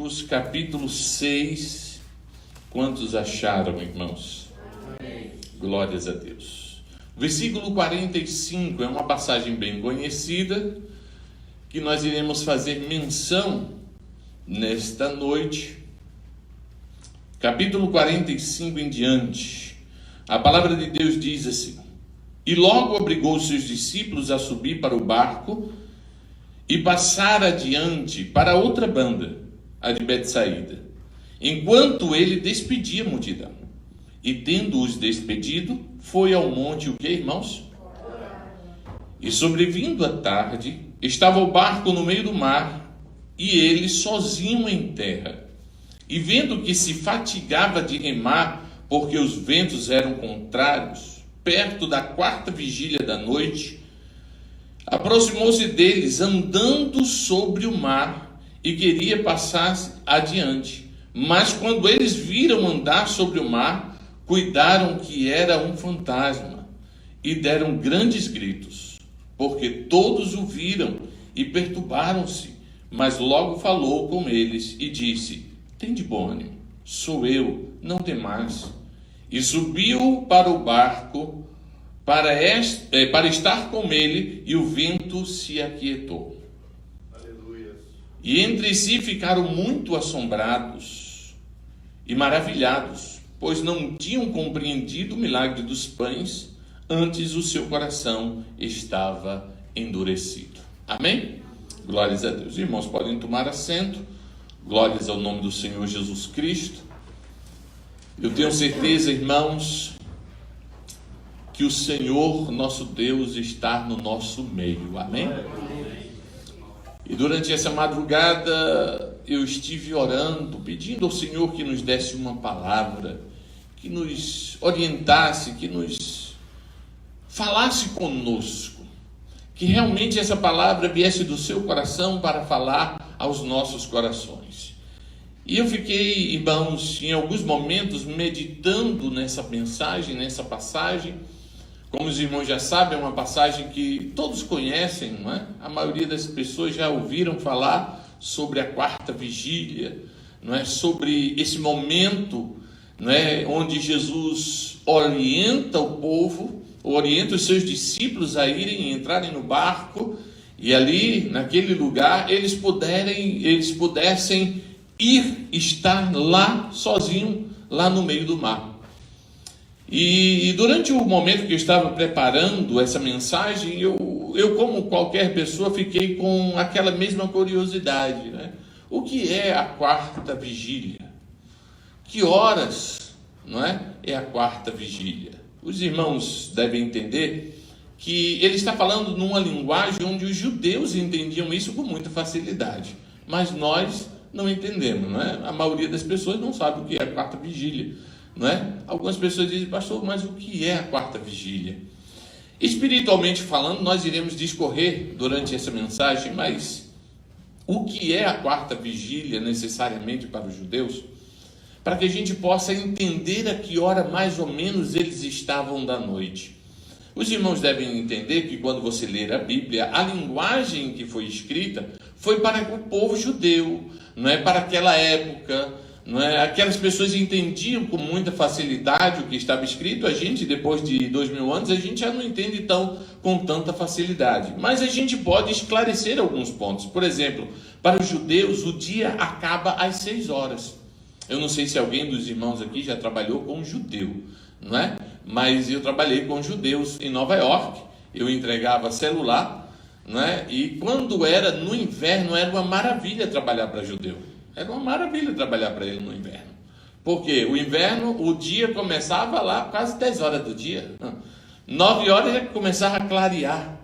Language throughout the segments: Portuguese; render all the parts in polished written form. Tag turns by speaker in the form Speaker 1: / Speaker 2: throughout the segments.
Speaker 1: Coríntios, capítulo 6. Quantos acharam, irmãos?
Speaker 2: Amém.
Speaker 1: Glórias a Deus. Versículo 45 é uma passagem bem conhecida, que nós iremos fazer menção nesta noite. Capítulo 45 em diante. A palavra de Deus diz assim: E logo obrigou os seus discípulos a subir para o barco e passar adiante para outra banda, a de Betsaída, enquanto ele despedia a multidão. E tendo-os despedido, foi ao monte o que, irmãos? E sobrevindo a tarde, estava o barco no meio do mar, e ele sozinho em terra. E vendo que se fatigava de remar, porque os ventos eram contrários, perto da 4ª vigília da noite, aproximou-se deles andando sobre o mar e queria passar adiante. Mas quando eles viram andar sobre o mar, cuidaram que era um fantasma e deram grandes gritos, porque todos o viram e perturbaram-se. Mas logo falou com eles e disse: Tende bom ânimo, sou eu, não temais. E subiu para o barco para estar com ele, e o vento se aquietou.
Speaker 2: Aleluia.
Speaker 1: E entre si ficaram muito assombrados e maravilhados, pois não tinham compreendido o milagre dos pães, antes o seu coração estava endurecido. Amém? Glórias a Deus. Irmãos, podem tomar assento. Glórias ao nome do Senhor Jesus Cristo. Eu tenho certeza, irmãos, que o Senhor, nosso Deus, está no nosso meio. Amém? E durante essa madrugada eu estive orando, pedindo ao Senhor que nos desse uma palavra, que nos orientasse, que nos falasse conosco, que realmente essa palavra viesse do seu coração para falar aos nossos corações. E eu fiquei, irmãos, em alguns momentos meditando nessa mensagem, nessa passagem. Como os irmãos já sabem, é uma passagem que todos conhecem, não é? A maioria das pessoas já ouviram falar sobre a 4ª vigília, não é? Sobre esse momento, não é? Onde Jesus orienta o povo, orienta os seus discípulos a entrarem no barco, e ali, naquele lugar, eles pudessem estar lá sozinho, lá no meio do mar. E durante o momento que eu estava preparando essa mensagem, eu como qualquer pessoa, fiquei com aquela mesma curiosidade, né? O que é a 4ª vigília? Que horas, não é a 4ª vigília? Os irmãos devem entender que ele está falando numa linguagem onde os judeus entendiam isso com muita facilidade, mas nós não entendemos, não é? A maioria das pessoas não sabe o que é a 4ª vigília, não é? Algumas pessoas dizem: pastor, mas o que é a 4ª vigília? Espiritualmente falando, nós iremos discorrer durante essa mensagem, mas o que é a 4ª vigília necessariamente para os judeus? Para que a gente possa entender a que hora mais ou menos eles estavam da noite. Os irmãos devem entender que quando você ler a Bíblia, a linguagem que foi escrita foi para o povo judeu, não é para aquela época, não é? Aquelas pessoas entendiam com muita facilidade o que estava escrito. A gente, depois de 2000 anos, a gente já não entende com tanta facilidade. Mas a gente pode esclarecer alguns pontos. Por exemplo, para os judeus, o dia acaba às 6 horas. Eu não sei se alguém dos irmãos aqui já trabalhou com judeu, não é? Mas eu trabalhei com judeus em Nova York. Eu entregava celular, não é? E quando era no inverno, era uma maravilha trabalhar para judeu. Era uma maravilha trabalhar para ele no inverno. Porque o inverno, o dia começava lá quase 10 horas do dia. 9 horas já começava a clarear.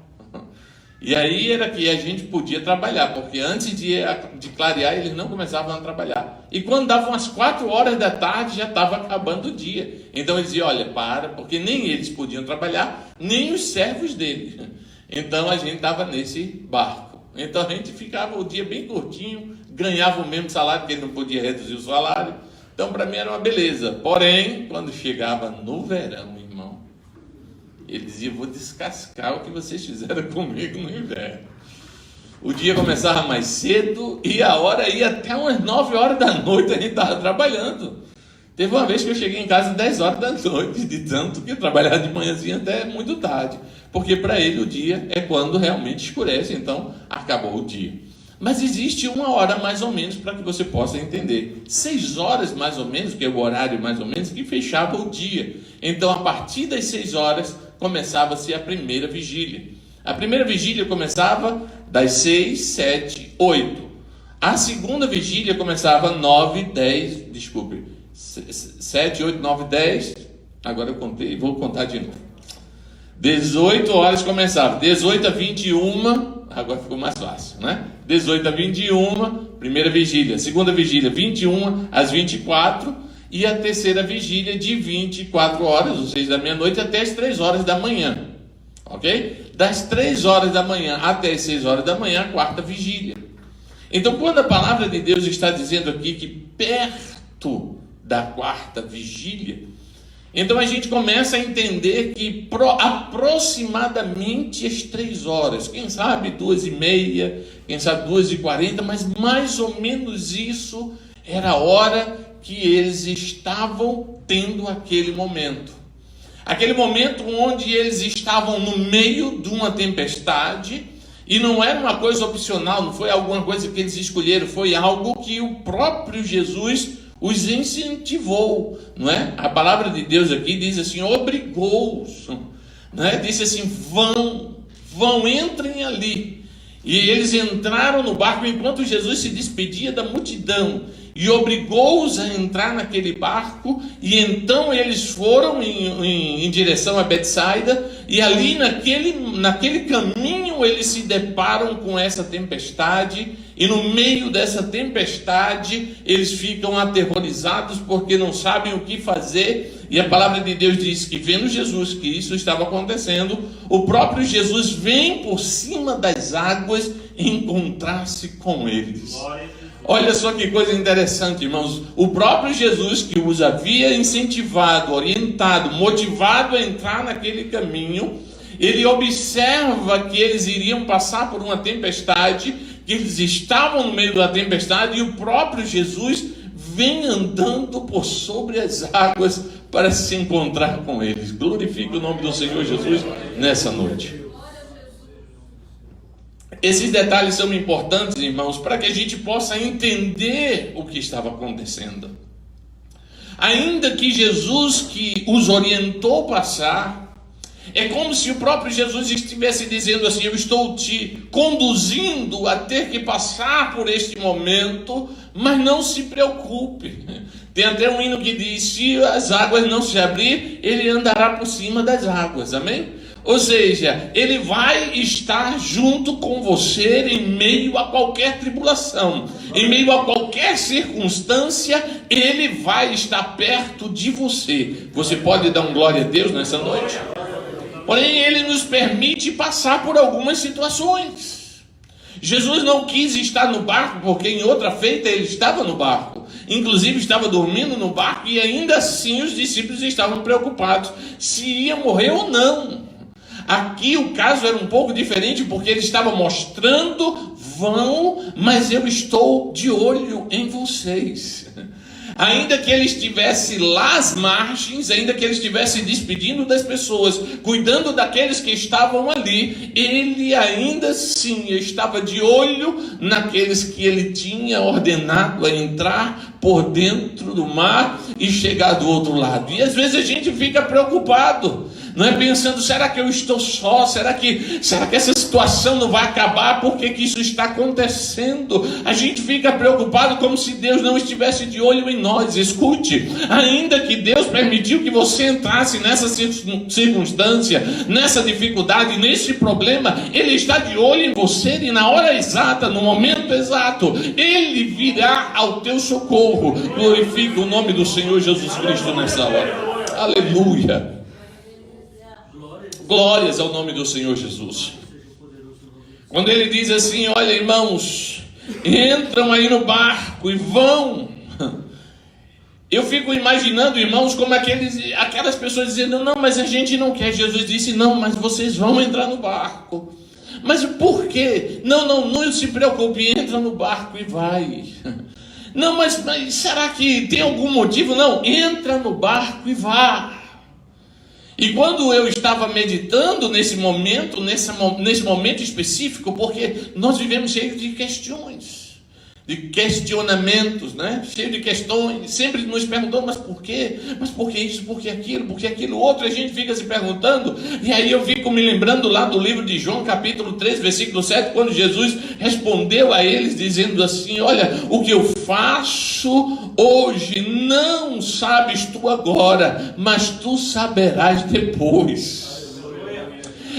Speaker 1: E aí era que a gente podia trabalhar, porque antes de clarear eles não começavam a trabalhar. E quando davam as 4 horas da tarde já estava acabando o dia. Então eles diziam: olha, porque nem eles podiam trabalhar, nem os servos deles. Então a gente estava nesse barco. Então a gente ficava o dia bem curtinho, ganhava o mesmo salário, porque ele não podia reduzir o salário. Então para mim era uma beleza. Porém, quando chegava no verão, irmão, ele dizia: vou descascar o que vocês fizeram comigo no inverno. O dia começava mais cedo e a hora ia até umas 9 horas da noite, a gente estava trabalhando. Teve uma vez que eu cheguei em casa às 10 horas da noite, de tanto que eu trabalhava de manhãzinha até muito tarde. Porque para ele o dia é quando realmente escurece, então acabou o dia. Mas existe uma hora mais ou menos para que você possa entender. 6 horas mais ou menos, que é o horário mais ou menos, que fechava o dia. Então a partir das 6 horas começava-se a primeira vigília. A primeira vigília começava das 6, 7, 8. A segunda vigília começava 9, 10, 7, 8, 9, 10. Agora eu contei, vou contar de novo. 18 horas começava, 18 a 21, agora ficou mais fácil, né? 18 a 21, primeira vigília. Segunda vigília, 21 às 24. E a terceira vigília de 24 horas, ou seja, da meia-noite até as 3 horas da manhã. Ok? Das 3 horas da manhã até as 6 horas da manhã, a quarta vigília. Então, quando a palavra de Deus está dizendo aqui que perto da quarta vigília, então a gente começa a entender que aproximadamente as 3 horas, quem sabe 2h30, quem sabe 2h40, mas mais ou menos isso era a hora que eles estavam tendo aquele momento. Aquele momento onde eles estavam no meio de uma tempestade, e não era uma coisa opcional, não foi alguma coisa que eles escolheram, foi algo que o próprio Jesus os incentivou, não é? A palavra de Deus aqui diz assim, obrigou-os, não é? Disse assim, vão, entrem ali. E eles entraram no barco enquanto Jesus se despedia da multidão e obrigou-os a entrar naquele barco, e então eles foram em direção a Betsaida, e ali naquele caminho eles se deparam com essa tempestade, e no meio dessa tempestade eles ficam aterrorizados porque não sabem o que fazer, e a palavra de Deus diz que vendo Jesus que isso estava acontecendo, o próprio Jesus vem por cima das águas encontrar-se com eles. Olha só que coisa interessante, irmãos. O próprio Jesus, que os havia incentivado, orientado, motivado a entrar naquele caminho, ele observa que eles iriam passar por uma tempestade, que eles estavam no meio da tempestade, e o próprio Jesus vem andando por sobre as águas para se encontrar com eles. Glorifique o nome do Senhor Jesus nessa noite. Esses detalhes são importantes, irmãos, para que a gente possa entender o que estava acontecendo. Ainda que Jesus que os orientou passar, é como se o próprio Jesus estivesse dizendo assim, eu estou te conduzindo a ter que passar por este momento, mas não se preocupe. Tem até um hino que diz, se as águas não se abrir, ele andará por cima das águas, amém? Ou seja, ele vai estar junto com você em meio a qualquer tribulação, em meio a qualquer circunstância, ele vai estar perto de você. Você pode dar um glória a Deus nessa noite? Porém, ele nos permite passar por algumas situações. Jesus não quis estar no barco, porque em outra feita ele estava no barco. Inclusive estava dormindo no barco, e ainda assim os discípulos estavam preocupados se ia morrer ou não. Aqui o caso era um pouco diferente, porque ele estava mostrando, mas eu estou de olho em vocês. Ainda que ele estivesse lá às margens, ainda que ele estivesse despedindo das pessoas, cuidando daqueles que estavam ali, ele ainda assim estava de olho naqueles que ele tinha ordenado a entrar por dentro do mar e chegar do outro lado. E às vezes a gente fica preocupado, não é? Pensando, será que eu estou só? Será que essa situação não vai acabar? Por que isso está acontecendo? A gente fica preocupado como se Deus não estivesse de olho em nós. Escute, ainda que Deus permitiu que você entrasse nessa circunstância, nessa dificuldade, nesse problema, Ele está de olho em você, e na hora exata, no momento exato, Ele virá ao teu socorro. Glorifica o nome do Senhor Jesus Cristo nessa hora. Aleluia. Glórias ao nome do Senhor Jesus. Quando ele diz assim, olha, irmãos, entram aí no barco e vão. Eu fico imaginando, irmãos, como aquelas pessoas dizendo, não, mas a gente não quer. Jesus disse, não, mas vocês vão entrar no barco. Mas por quê? Não se preocupe, entra no barco e vai. Não, mas será que tem algum motivo? Não, entra no barco e vá. E quando eu estava meditando nesse momento específico, porque nós vivemos cheios de questões, de questionamentos, né? Cheio de questões, sempre nos perguntando, mas por quê? Mas por que isso, por que aquilo outro? A gente fica se perguntando, e aí eu fico me lembrando lá do livro de João, capítulo 3, versículo 7, quando Jesus respondeu a eles, dizendo assim, olha, o que eu faço hoje, não sabes tu agora, mas tu saberás depois.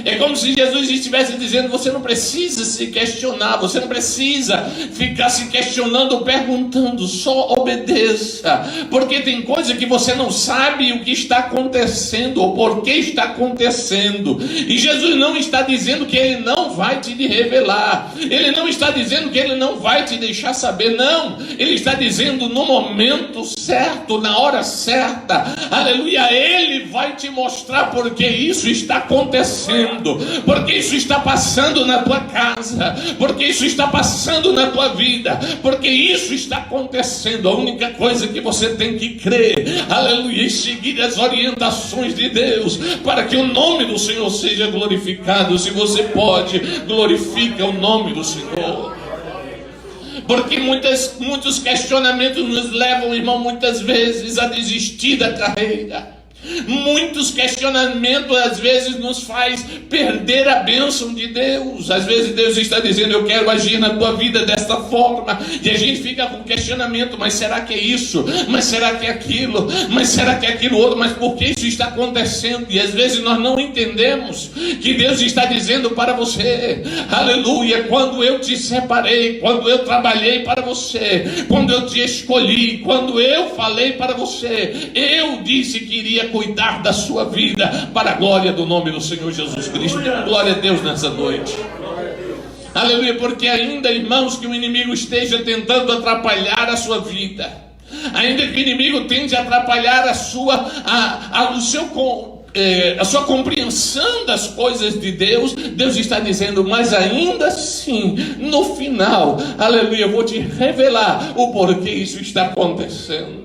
Speaker 1: É como se Jesus estivesse dizendo, você não precisa se questionar, você não precisa ficar se questionando ou perguntando, só obedeça, porque tem coisa que você não sabe o que está acontecendo, ou por que está acontecendo, e Jesus não está dizendo que Ele não vai te revelar, Ele não está dizendo que Ele não vai te deixar saber, não, Ele está dizendo no momento certo, na hora certa, aleluia, Ele vai te mostrar porque isso está acontecendo, porque isso está passando na tua casa, porque isso está passando na tua vida, porque isso está acontecendo. A única coisa que você tem que crer, aleluia, e seguir as orientações de Deus, para que o nome do Senhor seja glorificado. Se você pode, glorifica o nome do Senhor. Porque muitos questionamentos nos levam, irmão, muitas vezes a desistir da carreira. Muitos questionamentos às vezes nos faz perder a bênção de Deus. Às vezes Deus está dizendo, eu quero agir na tua vida desta forma, e a gente fica com questionamento, mas será que é isso? Mas será que é aquilo? Mas será que é aquilo outro? Mas por que isso está acontecendo? E às vezes nós não entendemos que Deus está dizendo para você, aleluia, quando eu te separei, quando eu trabalhei para você, quando eu te escolhi, quando eu falei para você, eu disse que iria cuidar da sua vida para a glória do nome do Senhor Jesus Cristo. Glória a Deus nessa noite. Aleluia, porque ainda, irmãos, que o inimigo esteja tentando atrapalhar a sua vida, ainda que o inimigo tente atrapalhar a sua compreensão das coisas de Deus, Deus está dizendo, mas ainda assim, no final, aleluia, eu vou te revelar o porquê isso está acontecendo.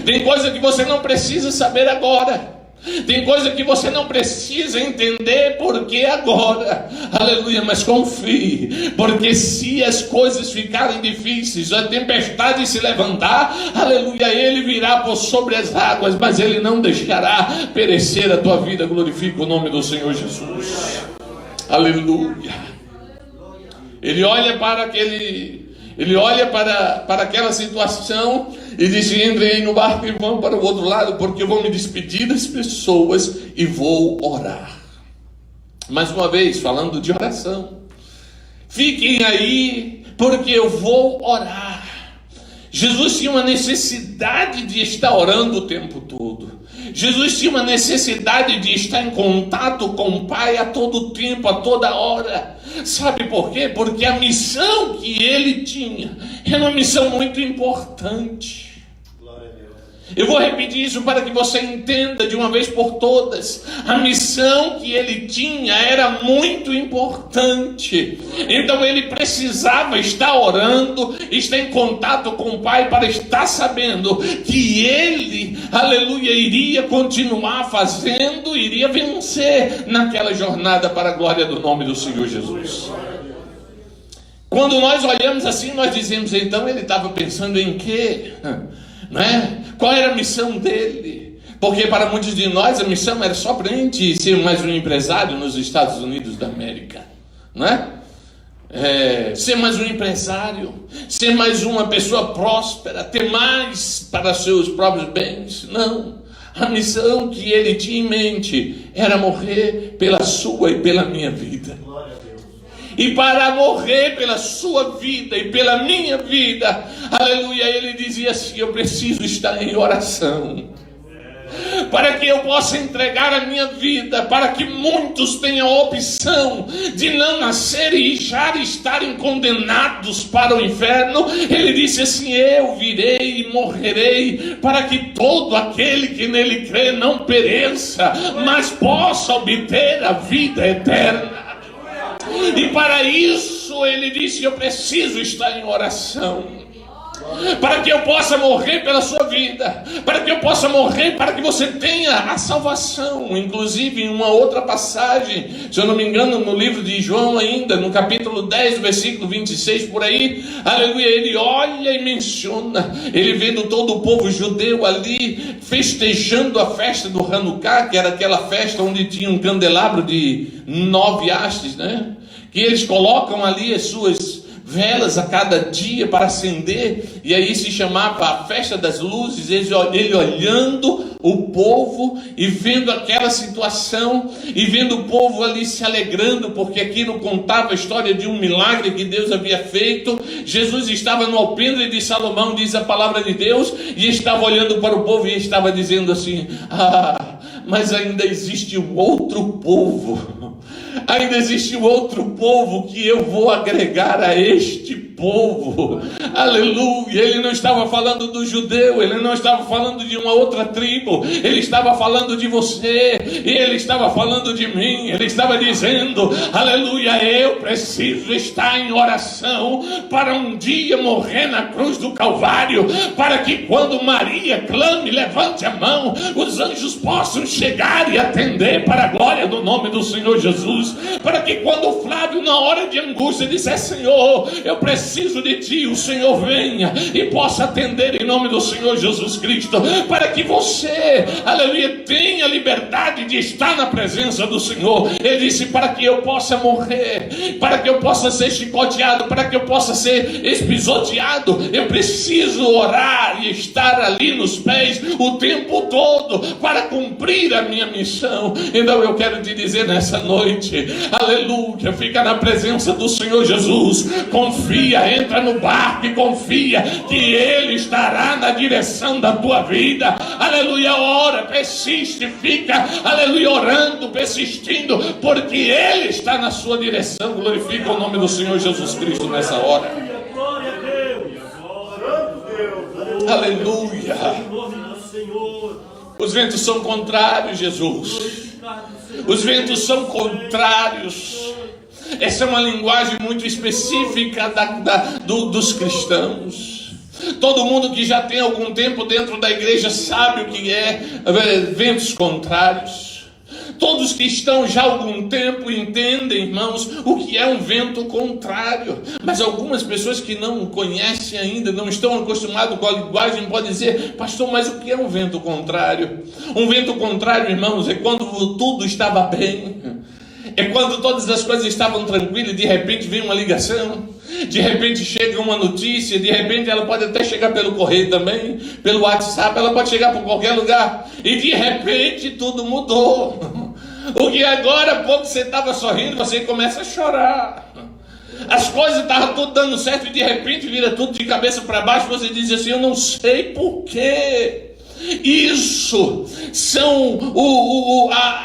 Speaker 1: Tem coisa que você não precisa saber agora. Tem coisa que você não precisa entender porque agora, aleluia, mas confie, porque se as coisas ficarem difíceis, a tempestade se levantar, aleluia, Ele virá por sobre as águas, mas Ele não deixará perecer a tua vida. Glorifica o nome do Senhor Jesus. Aleluia. Ele olha para aquela situação e diz, entrem aí no barco e vão para o outro lado, porque eu vou me despedir das pessoas e vou orar. Mais uma vez, falando de oração. Fiquem aí, porque eu vou orar. Jesus tinha uma necessidade de estar orando o tempo todo. Jesus tinha uma necessidade de estar em contato com o Pai a todo tempo, a toda hora. Sabe por quê? Porque a missão que ele tinha era uma missão muito importante. Eu vou repetir isso para que você entenda de uma vez por todas. A missão que ele tinha era muito importante. Então ele precisava estar orando, estar em contato com o Pai, para estar sabendo que ele, aleluia, iria continuar fazendo, iria vencer naquela jornada para a glória do nome do Senhor Jesus. Quando nós olhamos assim, nós dizemos, então ele estava pensando em quê? Não é? Qual era a missão dele? Porque para muitos de nós a missão era só para a gente ser mais um empresário nos Estados Unidos da América, não é? Ser mais um empresário, ser mais uma pessoa próspera, ter mais para seus próprios bens. Não, a missão que ele tinha em mente era morrer pela sua e pela minha vida. E para morrer pela sua vida e pela minha vida, aleluia, ele dizia assim, eu preciso estar em oração, para que eu possa entregar a minha vida, para que muitos tenham a opção de não nascer e já estarem condenados para o inferno. Ele disse assim, eu virei e morrerei, para que todo aquele que nele crê não pereça, mas possa obter a vida eterna. E para isso ele disse: eu preciso estar em oração, para que eu possa morrer pela sua vida, para que eu possa morrer, para que você tenha a salvação. Inclusive em uma outra passagem, se eu não me engano, no livro de João ainda, no capítulo 10, versículo 26, por aí, aleluia, ele olha e menciona, ele vendo todo o povo judeu ali, festejando a festa do Hanukkah, que era aquela festa onde tinha um candelabro de 9 hastes, né? Que eles colocam ali as suas velas a cada dia para acender, e aí se chamava a festa das luzes. Ele olhando o povo e vendo aquela situação, e vendo o povo ali se alegrando, porque aquilo contava a história de um milagre que Deus havia feito. Jesus estava no alpendre de Salomão, diz a palavra de Deus, e estava olhando para o povo e estava dizendo assim: mas ainda existe um outro povo, ainda existe um outro povo que eu vou agregar a este povo. Aleluia. Ele não estava falando do judeu, ele não estava falando de uma outra tribo, ele estava falando de você, e ele estava falando de mim. Ele estava dizendo: aleluia, eu preciso estar em oração para um dia morrer na cruz do Calvário, para que quando Maria clame, levante a mão, os anjos possam chegar e atender para a glória do nome do Senhor Jesus, para que quando Flávio, na hora de angústia, disser: Senhor, eu preciso de ti, o Senhor venha e possa atender em nome do Senhor Jesus Cristo, para que você, aleluia, tenha liberdade de estar na presença do Senhor. Ele disse: para que eu possa morrer, para que eu possa ser chicoteado, para que eu possa ser espisoteado, eu preciso orar e estar ali nos pés o tempo todo para cumprir a minha missão. Então eu quero te dizer nessa noite, aleluia, fica na presença do Senhor Jesus, confia, entra no barco e confia que Ele estará na direção da tua vida. Aleluia, ora, persiste, fica, aleluia, orando, persistindo, porque Ele está na sua direção. Glorifica o nome do Senhor Jesus Cristo nessa hora.
Speaker 2: Glória a Deus. Santo Deus.
Speaker 1: Aleluia. Os ventos são contrários, Jesus. Os ventos são contrários. Essa é uma linguagem muito específica dos cristãos. Todo mundo que já tem algum tempo dentro da igreja sabe o que é ventos contrários. Todos que estão já há algum tempo entendem, irmãos, o que é um vento contrário. Mas algumas pessoas que não conhecem ainda, não estão acostumadas com a linguagem, podem dizer: pastor, mas o que é um vento contrário? Um vento contrário, irmãos, é quando tudo estava bem, é quando todas as coisas estavam tranquilas e de repente vem uma ligação, de repente chega uma notícia, de repente ela pode até chegar pelo correio também, pelo WhatsApp, ela pode chegar por qualquer lugar, e de repente tudo mudou. O que agora há pouco você estava sorrindo, você começa a chorar. As coisas estavam tudo dando certo e de repente vira tudo de cabeça para baixo. Você diz assim: eu não sei porquê. Isso são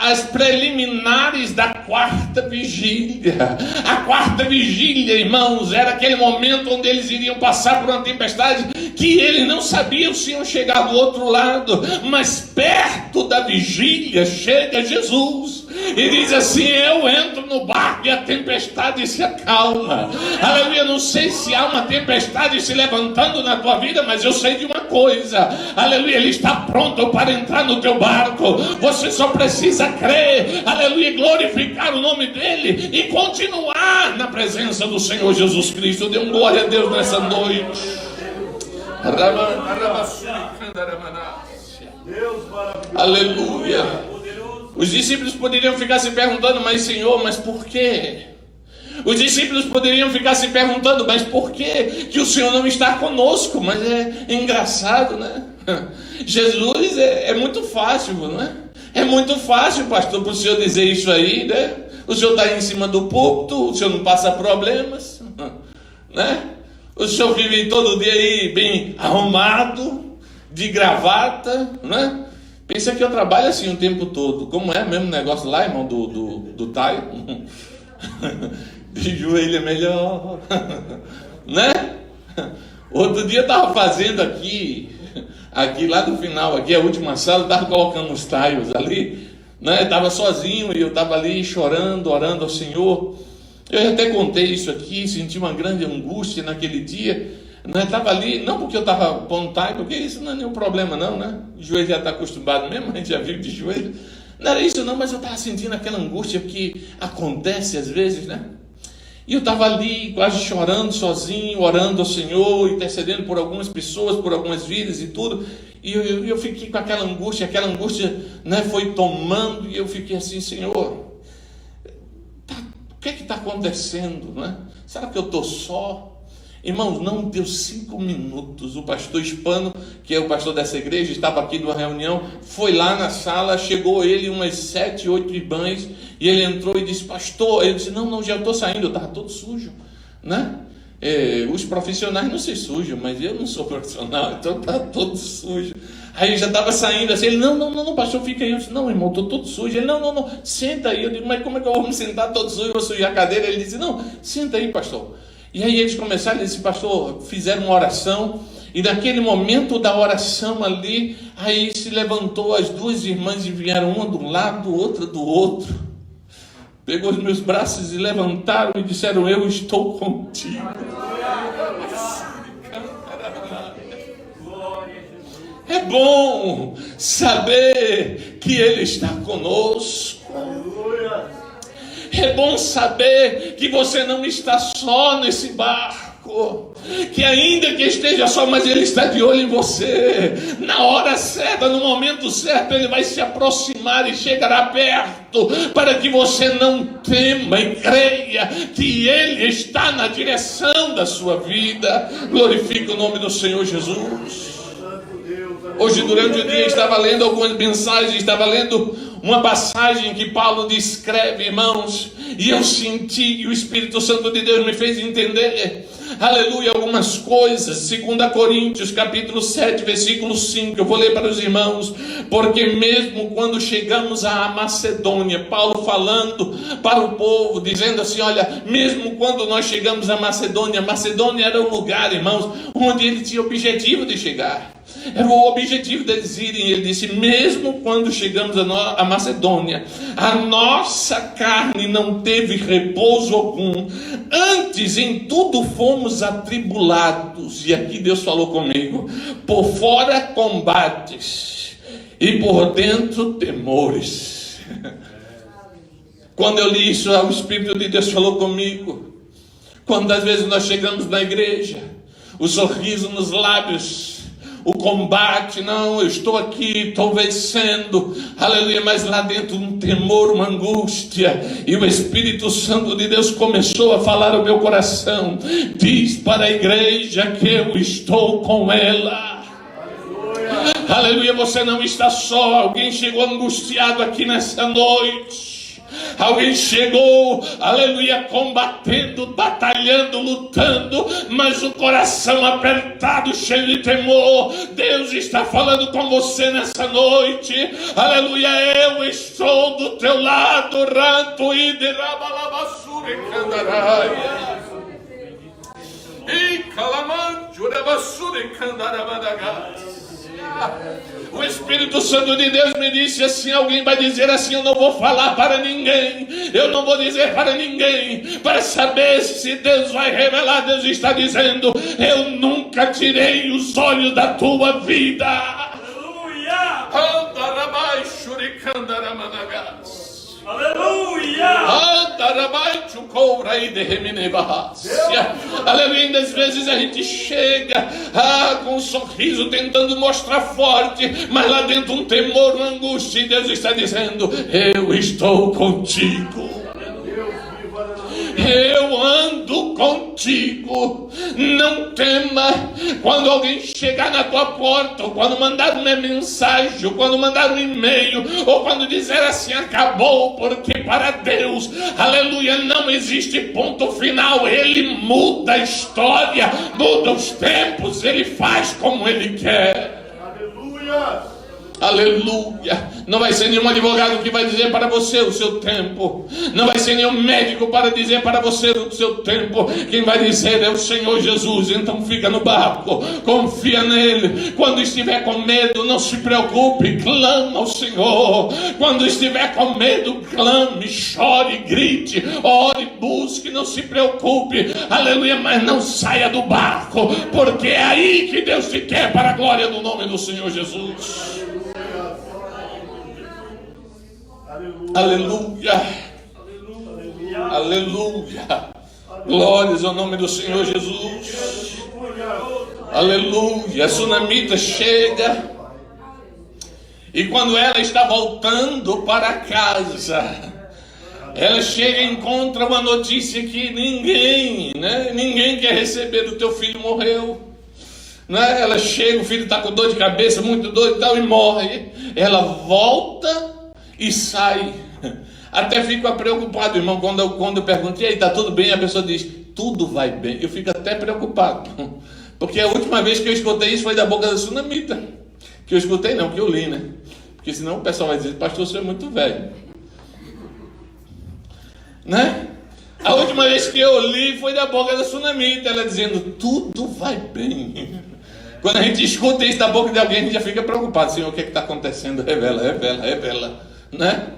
Speaker 1: as preliminares da quarta vigília. A quarta vigília, irmãos, era aquele momento onde eles iriam passar por uma tempestade que eles não sabiam se iam chegar do outro lado, mas perto da vigília chega Jesus e diz assim: eu entro no barco e a tempestade se acalma. Aleluia. Não sei se há uma tempestade se levantando na tua vida, mas eu sei de uma coisa, aleluia, Ele está pronto para entrar no teu barco. Você só precisa crer, aleluia, glorificar o nome dele e continuar na presença do Senhor Jesus Cristo. Dê um glória a Deus nessa noite. Aleluia. Os discípulos poderiam ficar se perguntando: mas Senhor, mas por quê? Os discípulos poderiam ficar se perguntando: mas por que o Senhor não está conosco? Mas é engraçado, né? Jesus é muito fácil, não é? É muito fácil, pastor, para o senhor dizer isso aí, né? O senhor está em cima do púlpito, o senhor não passa problemas, né? O senhor vive todo dia aí bem arrumado, de gravata, né? Pensa que eu trabalho assim o tempo todo. Como é mesmo o negócio lá, irmão, do Taio? De joelho é melhor, né? Outro dia eu estava fazendo aqui lá no final, aqui a última sala, eu estava colocando os taios ali, né? Estava sozinho e eu estava ali chorando, orando ao Senhor. Eu até contei isso aqui, senti uma grande angústia naquele dia. Estava ali, não porque eu estava pondo time, porque isso não é nenhum problema não, né? O joelho já está acostumado mesmo, a gente já vive de joelho. Não era isso não, mas eu estava sentindo aquela angústia que acontece às vezes, né? E eu estava ali quase chorando sozinho, orando ao Senhor, intercedendo por algumas pessoas, por algumas vidas e tudo. E eu fiquei com aquela angústia, né, foi tomando, e eu fiquei assim, Senhor, o que é que está acontecendo, né? Será que eu estou só? Irmãos, não deu 5 minutos, o pastor Hispano, que é o pastor dessa igreja, estava aqui numa reunião, foi lá na sala, chegou ele umas 7, 8 irmãs, e ele entrou e disse, pastor, ele disse, não, já estou saindo, eu estava todo sujo, né? Os profissionais não se sujam, mas eu não sou profissional, então está todo sujo. Aí ele já estava saindo assim, ele, não, pastor, fica aí. Eu disse, não, irmão, estou todo sujo. Ele, não, senta aí. Eu digo, mas como é que eu vou me sentar todo sujo, vou sujar a cadeira? Ele disse, não, senta aí, pastor. E aí eles começaram, ele disse, pastor, fizeram uma oração, e naquele momento da oração ali, aí se levantou as 2 irmãs e vieram uma do lado, outra do outro, pegou os meus braços e levantaram e disseram, eu estou contigo. É bom saber que Ele está conosco. É bom saber que você não está só nesse barco, que ainda que esteja só, mas Ele está de olho em você. Na hora certa, no momento certo, Ele vai se aproximar e chegará perto, para que você não tema e creia que Ele está na direção da sua vida. Glorifique o nome do Senhor Jesus. Hoje durante o dia estava lendo algumas mensagens, estava lendo uma passagem que Paulo descreve, irmãos, e eu senti que o Espírito Santo de Deus me fez entender, aleluia, algumas coisas. 2 Coríntios capítulo 7, versículo 5, eu vou ler para os irmãos, porque mesmo quando chegamos à Macedônia, Paulo falando para o povo, dizendo assim, olha, mesmo quando nós chegamos à Macedônia, Macedônia era um lugar, irmãos, onde ele tinha objetivo de chegar. Era o objetivo deles irem. Ele disse, mesmo quando chegamos a Macedônia, a nossa carne não teve repouso algum, antes em tudo fomos atribulados. E aqui Deus falou comigo, por fora combates e por dentro temores. Quando eu li isso, o Espírito de Deus falou comigo. Quantas vezes nós chegamos na igreja, o sorriso nos lábios, o combate, não, eu estou aqui, estou vencendo, aleluia, mas lá dentro um temor, uma angústia, e o Espírito Santo de Deus começou a falar ao meu coração, diz para a igreja que eu estou com ela. Aleluia, você não está só. Alguém chegou angustiado aqui nessa noite. Alguém chegou, aleluia, combatendo, batalhando, lutando, mas o coração apertado, cheio de temor. Deus está falando com você nessa noite. Aleluia, eu estou do teu lado. Ranto e de rabalabassure candaraia. E calamanjo rebassure candarabadagas. O Espírito Santo de Deus me disse assim, alguém vai dizer assim, eu não vou falar para ninguém, eu não vou dizer para ninguém, para saber se Deus vai revelar. Deus está dizendo, eu nunca tirei os olhos da tua vida. Aleluia! Aleluia, às vezes a gente chega com um sorriso tentando mostrar forte, mas lá dentro um temor, uma angústia, e Deus está dizendo, eu estou contigo. Eu ando contigo. Não tema quando alguém chegar na tua porta, ou quando mandar uma mensagem, ou quando mandar um e-mail, ou quando dizer assim, acabou, porque para Deus, aleluia, não existe ponto final. Ele muda a história, muda os tempos, Ele faz como Ele quer. Aleluia. Aleluia. Não vai ser nenhum advogado que vai dizer para você o seu tempo. Não vai ser nenhum médico para dizer para você o seu tempo. Quem vai dizer é o Senhor Jesus. Então fica no barco, confia nele. Quando estiver com medo, não se preocupe, clama ao Senhor. Quando estiver com medo, clame, chore, grite, ore, busque, não se preocupe. Aleluia, mas não saia do barco, porque é aí que Deus te quer, para a glória do nome do Senhor Jesus. Aleluia. Aleluia. Glórias ao nome do Senhor Jesus. Aleluia. A sunamita chega. E quando ela está voltando para casa, ela chega e encontra uma notícia que ninguém quer receber: do teu filho morreu. Ela chega, o filho está com dor de cabeça, muito doido e tal, e morre. Ela volta e sai. Até fico preocupado, irmão, quando eu pergunto: e aí, está tudo bem? A pessoa diz: tudo vai bem. Eu fico até preocupado, porque a última vez que eu escutei isso foi da boca da sunamita. Que eu escutei não, que eu li, né? Porque senão o pessoal vai dizer: pastor, você é muito velho, né? A última vez que eu li foi da boca da sunamita, ela dizendo: tudo vai bem. Quando a gente escuta isso da boca de alguém, a gente já fica preocupado: Senhor, o que está acontecendo? Revela, né?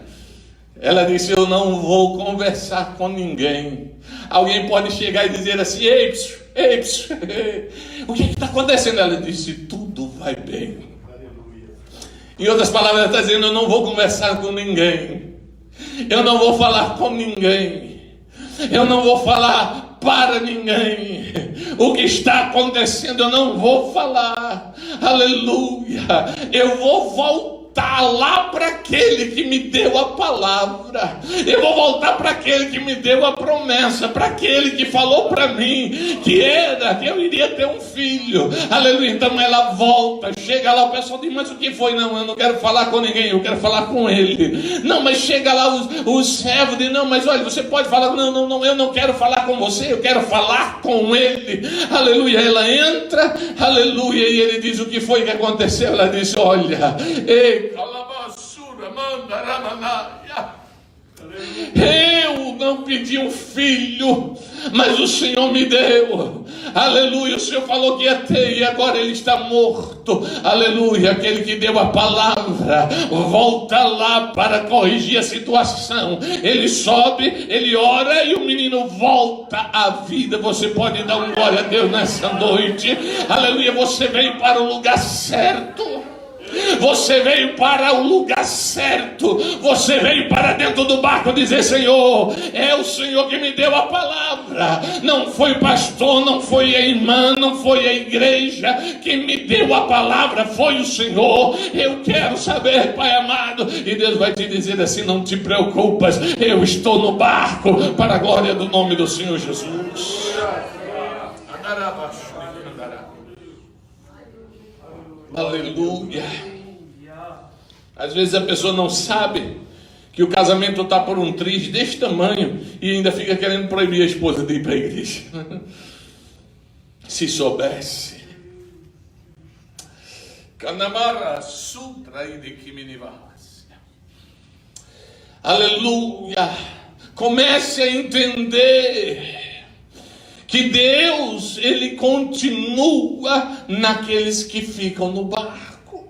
Speaker 1: Ela disse: eu não vou conversar com ninguém. Alguém pode chegar e dizer assim: ei, o que está acontecendo? Ela disse: tudo vai bem. Em outras palavras, ela está dizendo: eu não vou conversar com ninguém, eu não vou falar com ninguém, eu não vou falar para ninguém. O que está acontecendo eu não vou falar. Aleluia. Eu vou voltar lá para aquele que me deu a palavra. Eu vou voltar para aquele que me deu a promessa, para aquele que falou para mim que eu iria ter um filho. Aleluia. Então ela volta, chega lá, o pessoal diz: mas o que foi? Não, eu não quero falar com ninguém, eu quero falar com ele. Não, mas chega lá os servos dizem: não, mas olha, você pode falar. Não, eu não quero falar com você, eu quero falar com ele. Aleluia. Ela entra, aleluia, e ele diz: o que foi que aconteceu? Ela disse: olha, eu não pedi um filho, mas o Senhor me deu. Aleluia. O Senhor falou que ia ter, e agora ele está morto. Aleluia. Aquele que deu a palavra volta lá para corrigir a situação. Ele sobe, ele ora, e o menino volta à vida. Você pode dar um glória a Deus nessa noite. Aleluia. Você veio para o lugar certo. Você veio para o lugar certo. Você veio para dentro do barco dizer: Senhor, é o Senhor que me deu a palavra. Não foi o pastor, não foi a irmã, não foi a igreja que me deu a palavra, foi o Senhor. Eu quero saber, Pai amado. E Deus vai te dizer assim: não te preocupas, eu estou no barco, para a glória do nome do Senhor Jesus. Aleluia. Às vezes a pessoa não sabe que o casamento está por um triz desse tamanho e ainda fica querendo proibir a esposa de ir para a igreja. Se soubesse. Aleluia. Comece a entender que Deus, Ele continua naqueles que ficam no barco,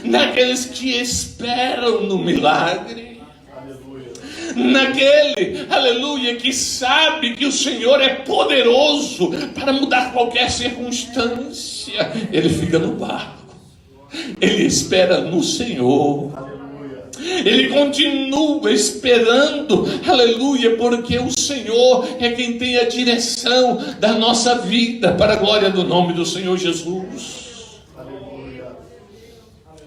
Speaker 1: naqueles que esperam no milagre, naquele, aleluia, que sabe que o Senhor é poderoso para mudar qualquer circunstância. Ele fica no barco, ele espera no Senhor. Ele continua esperando, aleluia, porque o Senhor é quem tem a direção da nossa vida, para a glória do nome do Senhor Jesus. Aleluia.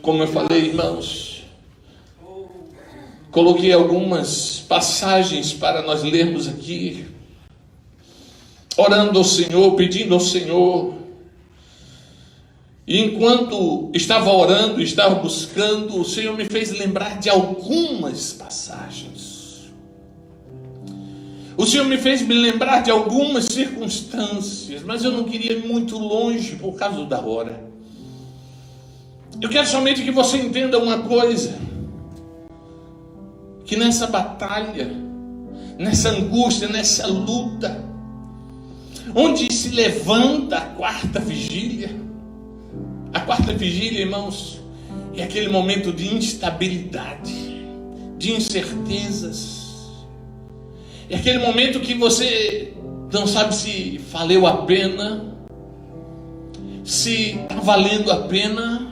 Speaker 1: Como eu falei, irmãos, coloquei algumas passagens para nós lermos aqui, orando ao Senhor, pedindo ao Senhor. E enquanto estava orando, estava buscando, o Senhor me fez lembrar de algumas passagens. O Senhor me fez me lembrar de algumas circunstâncias, mas eu não queria ir muito longe por causa da hora. Eu quero somente que você entenda uma coisa: que nessa batalha, nessa angústia, nessa luta, onde se levanta a quarta vigília, irmãos, é aquele momento de instabilidade, de incertezas, é aquele momento que você não sabe se valeu a pena, se está valendo a pena.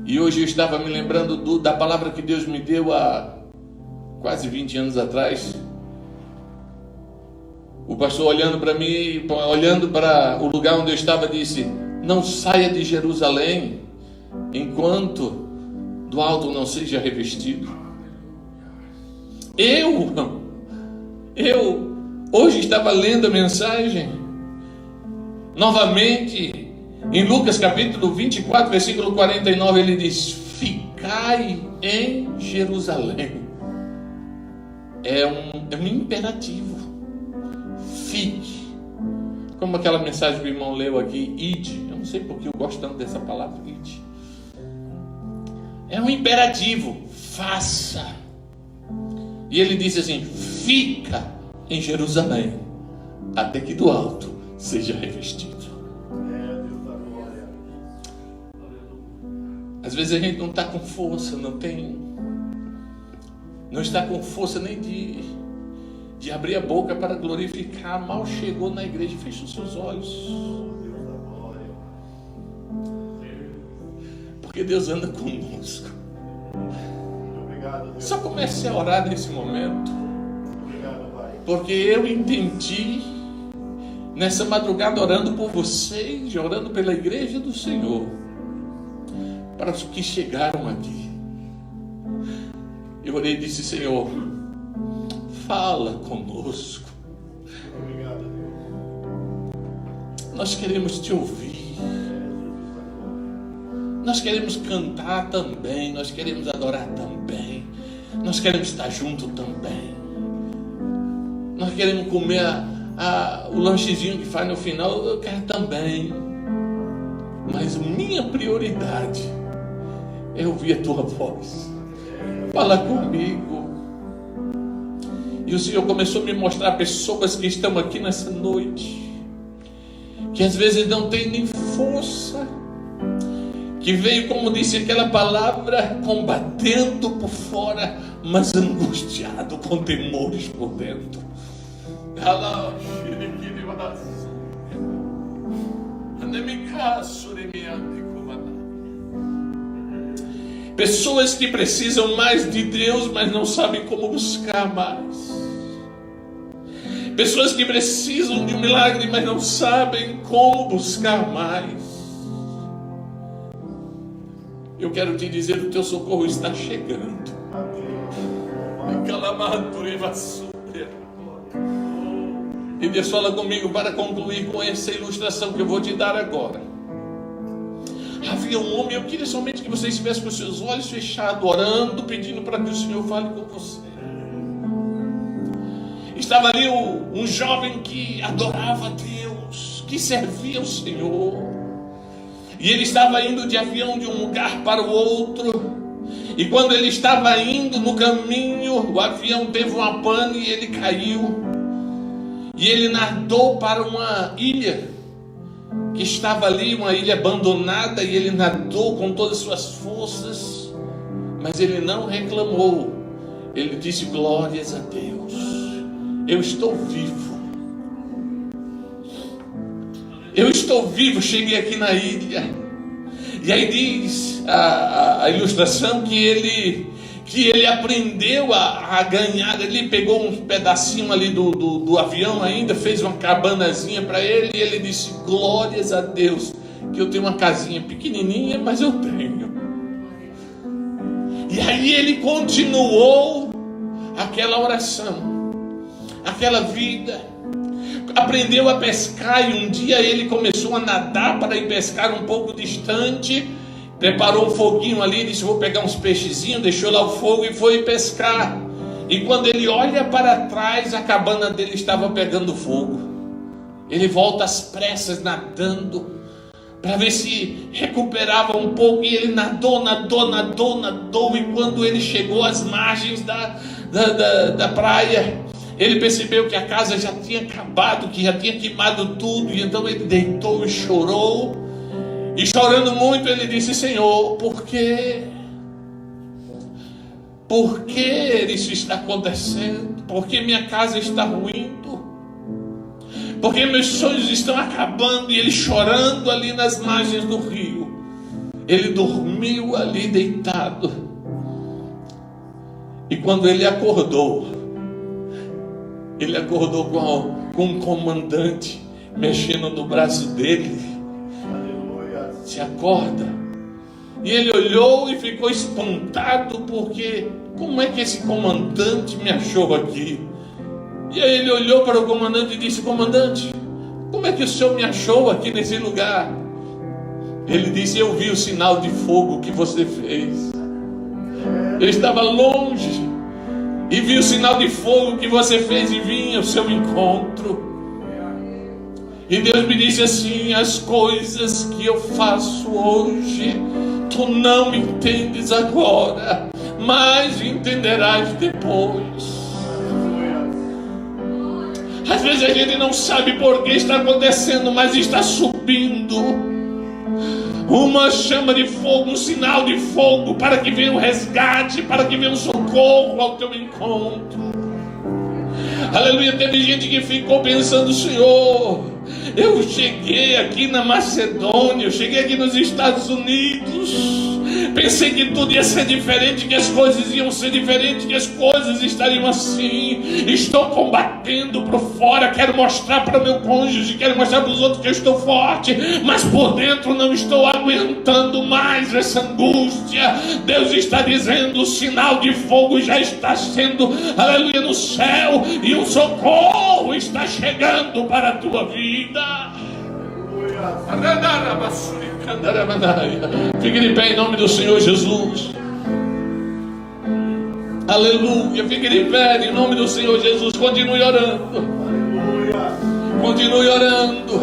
Speaker 1: E hoje eu estava me lembrando da palavra que Deus me deu há quase 20 anos atrás. O pastor olhando para mim, olhando para o lugar onde eu estava, disse: não saia de Jerusalém enquanto do alto não seja revestido. Eu hoje estava lendo a mensagem novamente. Em Lucas capítulo 24, versículo 49, ele diz: ficai em Jerusalém. É um imperativo. Fique. Como aquela mensagem que o irmão leu aqui, ide. Eu não sei porque eu gosto tanto dessa palavra, ide. É um imperativo. Faça. E ele disse assim: fica em Jerusalém, até que do alto seja revestido. Às vezes a gente não está com força, não está com força nem de abrir a boca para glorificar. Mal chegou na igreja, fecha os seus olhos, porque Deus anda conosco. Só comece a orar nesse momento, porque eu entendi nessa madrugada, orando por vocês, orando pela igreja do Senhor, para os que chegaram aqui. Eu orei e disse: Senhor, fala conosco. Obrigado, Deus. Nós queremos te ouvir. Nós queremos cantar também. Nós queremos adorar também. Nós queremos estar junto também. Nós queremos comer o lanchezinho que faz no final. Eu quero também. Mas minha prioridade é ouvir a tua voz. Fala comigo. E o Senhor começou a me mostrar pessoas que estão aqui nessa noite, que às vezes não tem nem força, que veio, como disse aquela palavra, combatendo por fora, mas angustiado, com temores por dentro. Pessoas que precisam mais de Deus, mas não sabem como buscar mais. Pessoas que precisam de um milagre, mas não sabem como buscar mais. Eu quero te dizer: o teu socorro está chegando. E Deus fala comigo para concluir com essa ilustração que eu vou te dar agora. Havia um homem, eu queria somente que você estivesse com os seus olhos fechados, orando, pedindo para que o Senhor fale com você. Estava ali um jovem que adorava a Deus, que servia o Senhor. E ele estava indo de avião de um lugar para o outro. E quando ele estava indo no caminho, o avião teve uma pane e ele caiu. E ele nadou para uma ilha que estava ali, uma ilha abandonada, e ele nadou com todas as suas forças, mas ele não reclamou. Ele disse: glórias a Deus, eu estou vivo. Eu estou vivo, cheguei aqui na ilha. E aí diz a ilustração que ele aprendeu a ganhar. Ele pegou um pedacinho ali do avião ainda, fez uma cabanazinha para ele, e ele disse: glórias a Deus, que eu tenho uma casinha pequenininha, mas eu tenho. E aí ele continuou aquela oração, aquela vida, aprendeu a pescar. E um dia ele começou a nadar para ir pescar um pouco distante. Preparou um foguinho ali, disse: vou pegar uns peixezinhos, deixou lá o fogo e foi pescar. E quando ele olha para trás, a cabana dele estava pegando fogo. Ele volta às pressas nadando, para ver se recuperava um pouco, e ele nadou, e quando ele chegou às margens da praia, ele percebeu que a casa já tinha acabado, que já tinha queimado tudo, e então ele deitou e chorou, e chorando muito ele disse: Senhor, por que isso está acontecendo? Por que minha casa está ruindo? Porque meus sonhos estão acabando? E ele chorando ali nas margens do rio, ele dormiu ali deitado. E quando ele acordou com um comandante mexendo no braço dele. Aleluia. Se acorda. E ele olhou e ficou espantado, porque como é que esse comandante me achou aqui? E aí ele olhou para o comandante e disse: comandante, como é que o senhor me achou aqui nesse lugar? Ele disse: eu vi o sinal de fogo que você fez. Eu estava longe e vi o sinal de fogo que você fez e vim ao seu encontro. E Deus me disse assim: as coisas que eu faço hoje, tu não entendes agora, mas entenderás depois. Às vezes a gente não sabe por que está acontecendo, mas está subindo uma chama de fogo, um sinal de fogo, para que venha um resgate, para que venha um socorro ao teu encontro. Aleluia. Teve gente que ficou pensando: Senhor, eu cheguei aqui na Macedônia, eu cheguei aqui nos Estados Unidos, pensei que tudo ia ser diferente, que as coisas iam ser diferentes, que as coisas estariam assim. Estou combatendo por fora, quero mostrar para o meu cônjuge, quero mostrar para os outros que eu estou forte, mas por dentro não estou aguentando mais essa angústia. Deus está dizendo: o sinal de fogo já está sendo, aleluia, no céu, e um socorro está chegando para a tua vida. Fique de pé em nome do Senhor Jesus. Aleluia. Fique de pé em nome do Senhor Jesus. Continue orando. Continue orando.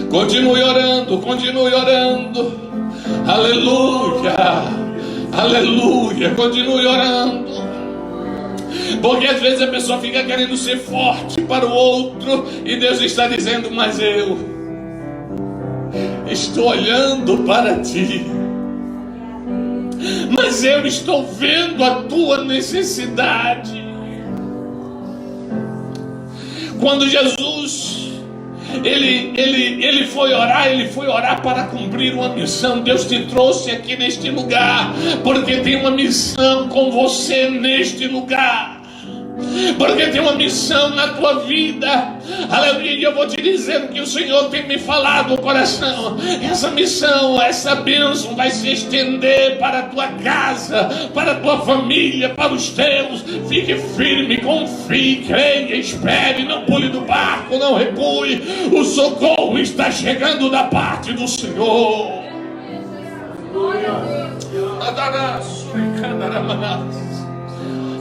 Speaker 1: Continue orando. Continue orando. Aleluia. Aleluia. Continue orando. Porque às vezes a pessoa fica querendo ser forte para o outro, e Deus está dizendo: mas eu estou olhando para ti, mas eu estou vendo a tua necessidade. Quando Jesus ele foi orar para cumprir uma missão. Deus te trouxe aqui neste lugar porque tem uma missão com você neste lugar, porque tem uma missão na tua vida. Aleluia. E eu vou te dizer o que o Senhor tem me falado no coração. Essa missão, essa bênção vai se estender para a tua casa, para a tua família, para os teus. Fique firme, confie, creia, espere, não pule do barco, não recue. O socorro está chegando da parte do Senhor.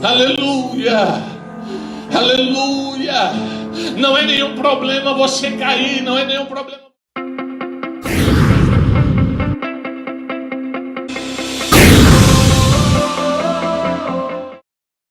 Speaker 1: Aleluia. Aleluia. Não é nenhum problema você cair, não é nenhum problema.